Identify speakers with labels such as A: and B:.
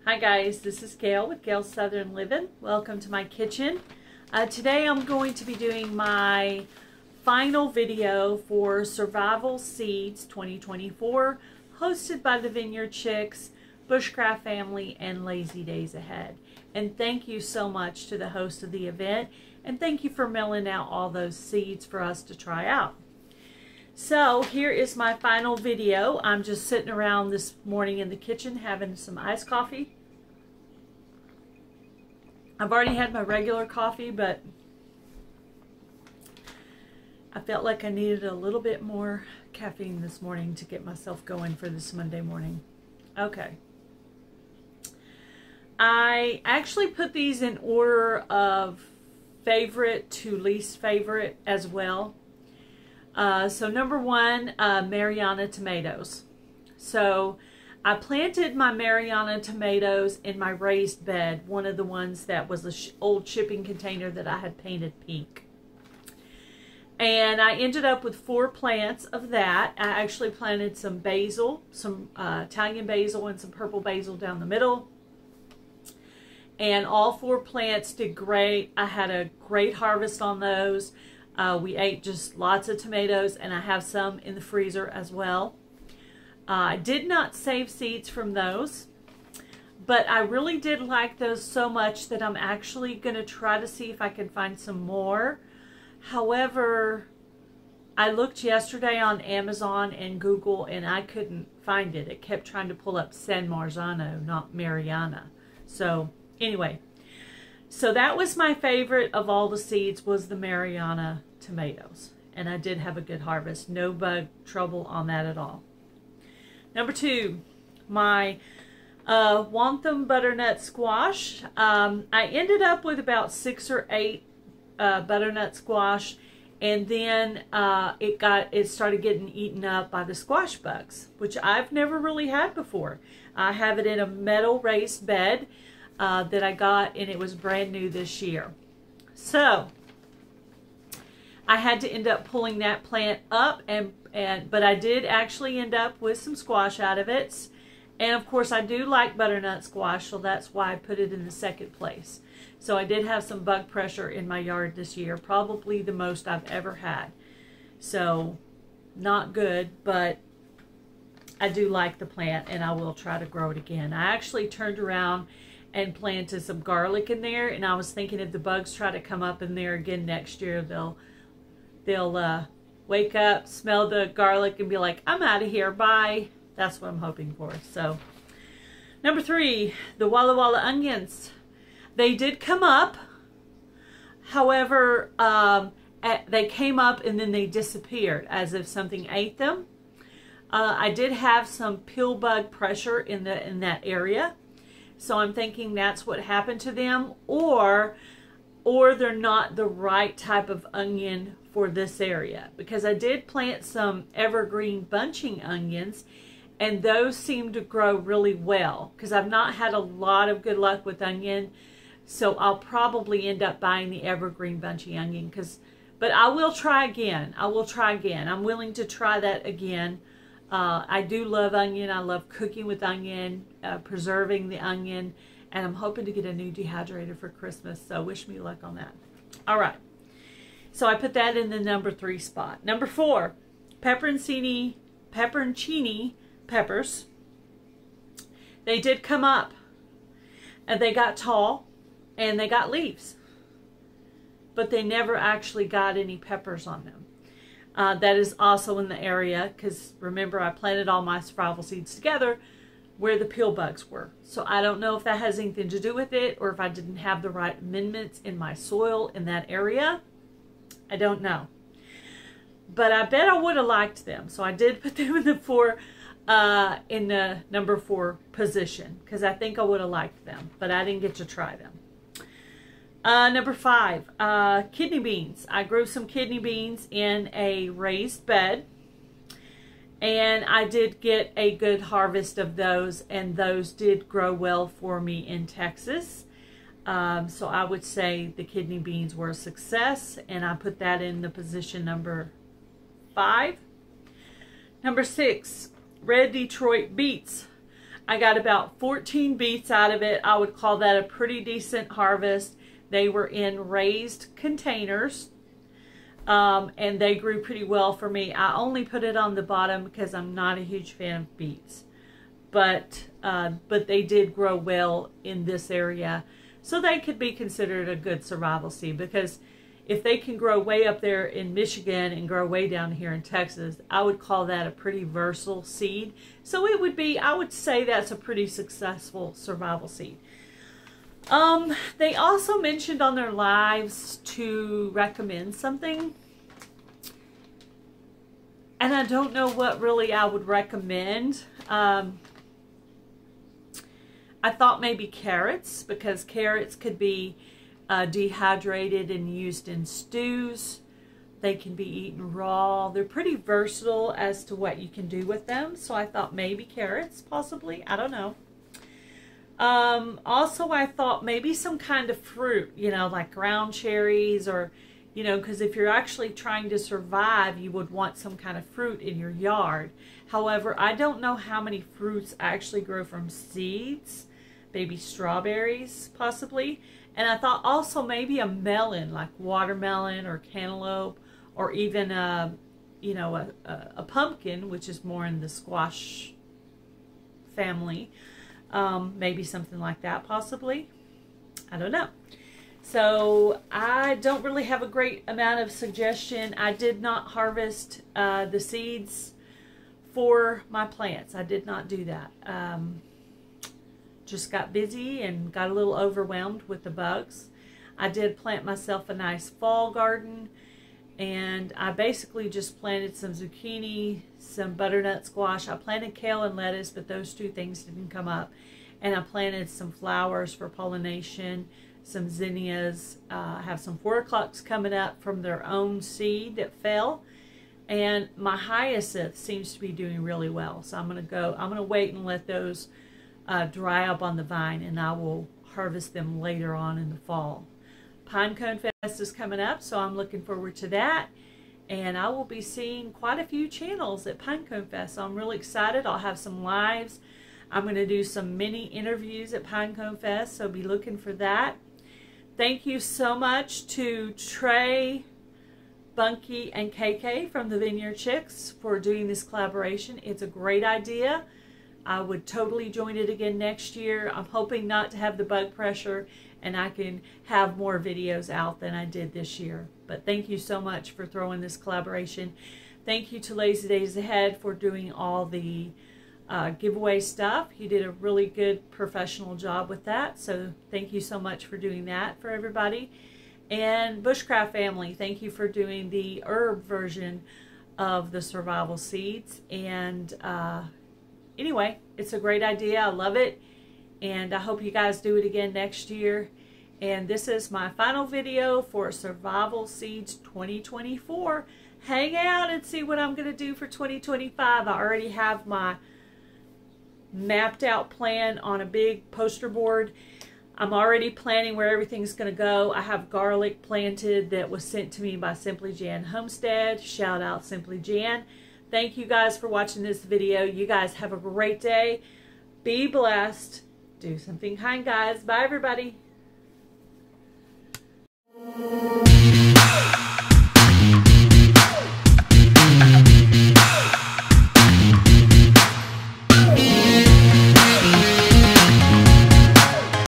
A: Hi guys, this is Gail with Gail's Southern Living. Welcome to my kitchen. Today I'm going to be doing my final video for Survival Seeds 2024, hosted by the Vineyard Chicks, Bushcraft Family, and Lazy Days Ahead. And thank you so much to the host of the event, and thank you for mailing out all those seeds for us to try out. So here is my final video. I'm just sitting around this morning in the kitchen having some iced coffee. I've already had my regular coffee, but I felt like I needed a little bit more caffeine this morning to get myself going for this Monday morning. Okay. I actually put these in order of favorite to least favorite as well. So number one, Mariana tomatoes. So I planted my Mariana tomatoes in my raised bed, one of the ones that was an old shipping container that I had painted pink. And I ended up with 4 plants of that. I actually planted some basil, some Italian basil and some purple basil down the middle. And all 4 plants did great. I had a great harvest on those. We ate just lots of tomatoes, and I have some in the freezer as well. I did not save seeds from those, but I really did like those so much that I'm actually going to try to see if I can find some more. However, I looked yesterday on Amazon and Google, and I couldn't find it. It kept trying to pull up San Marzano, not Mariana. So anyway. So that was my favorite of all the seeds, was the Mariana tomatoes. And I did have a good harvest. No bug trouble on that at all. Number 2, my Waltham Butternut squash. I ended up with about 6 or 8 butternut squash. And then it started getting eaten up by the squash bugs, which I've never really had before. I have it in a metal raised bed that I got, and it was brand new this year. So I had to end up pulling that plant up, but I did actually end up with some squash out of it. And of course I do like butternut squash, so that's why I put it in the second place. So I did have some bug pressure in my yard this year, probably the most I've ever had. So not good, but I do like the plant, and I will try to grow it again. I actually turned around and planted some garlic in there, and I was thinking if the bugs try to come up in there again next year, they'll wake up, smell the garlic, and be like, I'm out of here, bye. That's what I'm hoping for. So number 3, the Walla onions. They did come up. However, they came up and then they disappeared as if something ate them. I did have some pill bug pressure in that area. So I'm thinking that's what happened to them, or they're not the right type of onion for this area, because I did plant some evergreen bunching onions, and those seem to grow really well, because I've not had a lot of good luck with onion. So I'll probably end up buying the evergreen bunchy onion, but I will try again. I will try again. I'm willing to try that again. I do love onion. I love cooking with onion, preserving the onion, and I'm hoping to get a new dehydrator for Christmas, so wish me luck on that. All right, so I put that in the number 3 spot. Number 4, Pepproncini peppers. They did come up, and they got tall, and they got leaves, but they never actually got any peppers on them. That is also in the area, because remember I planted all my survival seeds together where the pill bugs were. So I don't know if that has anything to do with it, or if I didn't have the right amendments in my soil in that area. I don't know. But I bet I would have liked them. So I did put them in the number 4 position, because I think I would have liked them, but I didn't get to try them. Number 5, kidney beans. I grew some kidney beans in a raised bed, and I did get a good harvest of those, and those did grow well for me in Texas. So I would say the kidney beans were a success, and I put that in the position number 5. Number 6, red Detroit beets. I got about 14 beets out of it. I would call that a pretty decent harvest. They were in raised containers, and they grew pretty well for me. I only put it on the bottom because I'm not a huge fan of beets, but they did grow well in this area, so they could be considered a good survival seed, because if they can grow way up there in Michigan and grow way down here in Texas, I would call that a pretty versatile seed. So it would be, I would say that's a pretty successful survival seed. They also mentioned on their lives to recommend something. And I don't know what really I would recommend. I thought maybe carrots, because carrots could be dehydrated and used in stews. They can be eaten raw. They're pretty versatile as to what you can do with them. So I thought maybe carrots, possibly. I don't know. Also, I thought maybe some kind of fruit, you know, like ground cherries, or, you know, because if you're actually trying to survive, you would want some kind of fruit in your yard. However, I don't know how many fruits actually grow from seeds. Maybe strawberries, possibly. And I thought also maybe a melon, like watermelon or cantaloupe, or even you know, a pumpkin, which is more in the squash family. Maybe something like that, possibly. I don't know. So I don't really have a great amount of suggestion. I did not harvest the seeds for my plants. I did not do that. Just got busy and got a little overwhelmed with the bugs. I did plant myself a nice fall garden, and I basically just planted some zucchini, some butternut squash. I planted kale and lettuce, but those two things didn't come up. And I planted some flowers for pollination, some zinnias. I have some 4 o'clocks coming up from their own seed that fell. And my hyacinth seems to be doing really well. So I'm going to wait and let those dry up on the vine, and I will harvest them later on in the fall. Pinecone Fest is coming up, so I'm looking forward to that, and I will be seeing quite a few channels at Pinecone Fest, so I'm really excited. I'll have some lives. I'm going to do some mini interviews at Pinecone Fest, so be looking for that. Thank you so much to Trey, Bunky, and KK from the Vineyard Chicks for doing this collaboration. It's a great idea. I would totally join it again next year. I'm hoping not to have the bug pressure, and I can have more videos out than I did this year. But thank you so much for throwing this collaboration. Thank you to Lazy Days Ahead for doing all the giveaway stuff. You did a really good professional job with that. So thank you so much for doing that for everybody. And Bushcraft Family, thank you for doing the herb version of the survival seeds. And anyway, it's a great idea. I love it. And I hope you guys do it again next year. And this is my final video for Survival Seeds 2024. Hang out and see what I'm going to do for 2025. I already have my mapped out plan on a big poster board. I'm already planning where everything's going to go. I have garlic planted that was sent to me by Simply Jan Homestead. Shout out Simply Jan. Thank you guys for watching this video. You guys have a great day. Be blessed. Do something kind, guys. Bye, everybody.